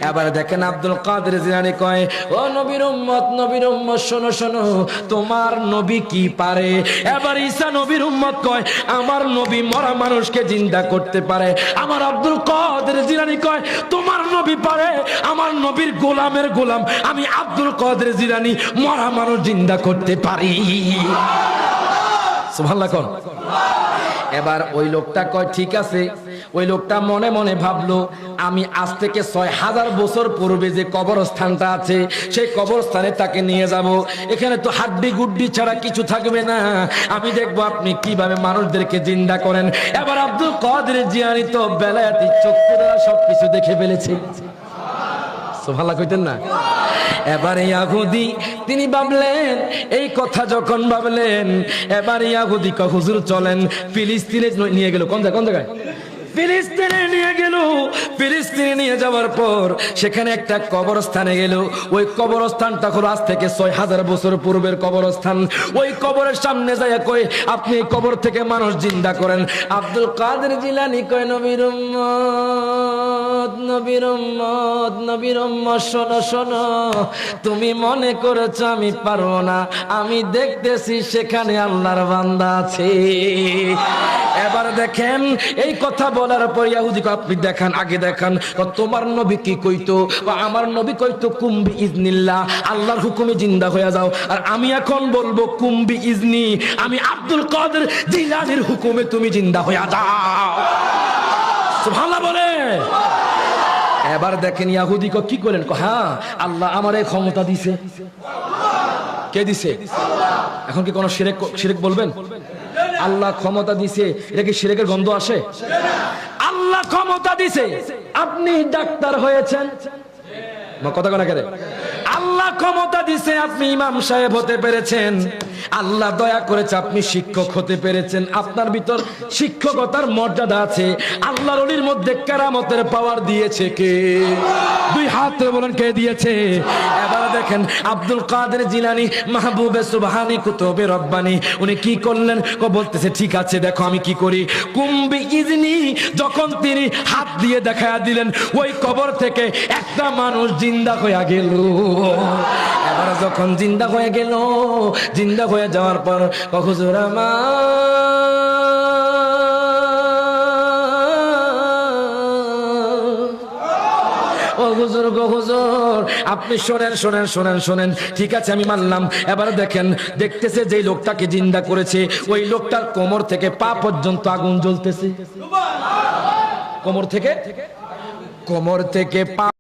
এবার দেখেন আব্দুল কাদের জিলানী কয়, ও নবীর উম্মত শোনো শোনো, তোমার নবী কি পারে? এবার ঈসা নবীর উম্মত কয়, আমার নবী মরা মানুষকে জিন্দা করতে পারে। আমার আব্দুল কাদের জিলানী কয়, তোমার নবী পারে, আমার নবীর গোলামের গোলাম আমি আব্দুল কাদের জিলানী মরা মানুষ জিন্দা করতে পারি। সুবহানাল্লাহ কোন। এবার ওই লোকটা কয় ঠিক আছে। ওই লোকটা মনে মনে ভাবলো, আমি আজ থেকে ৬০০০ বছর পূর্বে যে কবরস্থানটা আছে সেই কবরস্থানে তাকে নিয়ে যাব। এখানে তো হাড্ডি গুড্ডি ছাড়া কিছু থাকবে না, আমি দেখবো আপনি কিভাবে মানুষদেরকে জিন্দা করেন। এবার আব্দুল কাদের জিলানী তো বেলায়েতি চক্ষু দ্বারা সবকিছু দেখে ফেলেছে। সুবহানাল্লাহ কইতেন না? এবার ইয়াহুদি তিনি ভাবলেন, এই কথা যখন ভাবলেন, এবার ইয়াহুদি কয় হুজুর চলেন ফিলিস্তিনে নিয়ে গেল। কোন জায়গায়? ফিলিস্তিনে নিয়ে গেল। ফিলিস্তিনে নিয়ে যাওয়ার পর সেখানে একটা কবরস্থানে গেল। ওই কবরস্থানটা হলো আজ থেকে ৬০০০ বছর পূর্বের কবরস্থান। ওই কবরের সামনে যায় কই, আপনি এই কবর থেকে মানুষ জিন্দা করেন। আব্দুল কাদের জিলানী কয়, নবীর উম্মত শোনো শোনো, তুমি মনে করেছো আমি পারবো না, আমি দেখতেছি সেখানে আল্লাহর বান্দা আছে। এবার দেখেন এই কথা বলার পর ইহুদি কয়, আপনি দেখান, আগে দেখান তোমার নবী কি কইতো। আমার নবী কইতো কুম্বি ইজনিল্লাহ, আল্লাহর হুকুমে জিন্দা হয়ে যাও। আর আমি এখন বলবো কুম্বি ইজনি, আমি আব্দুল কাদের জিলানীর হুকুমে তুমি জিন্দা হয়ে যাও। সুবহানাল্লাহ বলে। এবার দেখেন ইহুদি কি করলেন, হ্যাঁ আল্লাহ আমার এই ক্ষমতা দিছে। কে দিছে? এখন কি কোন শিরক বলবেন? আল্লাহ ক্ষমতা দিছে, এটা কি শিরকের গন্ধ আসে? আল্লাহ ক্ষমতা দিছে, আপনি ডাক্তার হয়েছেন, কথা কোনা করে। আল্লাহ ক্ষমতা দিছে, আপনি ইমাম সাহেব হতে পেরেছেন। আল্লাহ দয়া করেছে, আপনি শিক্ষক হতে পেরেছেন। আপনার ভিতর শিক্ষকতার মর্যাদা আছে। আল্লাহর ওলির মধ্যে কেরামতের পাওয়ার দিয়েছে কে? দুই হাত ধরে বলেন কে দিয়েছে? এবার দেখেন আব্দুল কাদের জিলানী মাহবুবে সুবহানী কুতুবে রব্বানী উনি কি করলেন, বলতেছে ঠিক আছে দেখো আমি কি করি। কুম্বি ইজনি, যখন তিনি হাত দিয়ে দেখায়া দিলেন, ওই কবর থেকে একটা মানুষ জিন্দা হয়ে গেল। এবার যখন জিন্দা হয়ে গেল, জিন্দা হয়ে যাওয়ার পর হুজুর হুজুর গো হুজুর, আপনি শোনেন, ঠিক আছে আমি মানলাম। এবার দেখেন, দেখতেছে যে লোকটাকে জিন্দা করেছে ওই লোকটার কোমর থেকে পা পর্যন্ত আগুন জ্বলতেছে। কোমর থেকে পা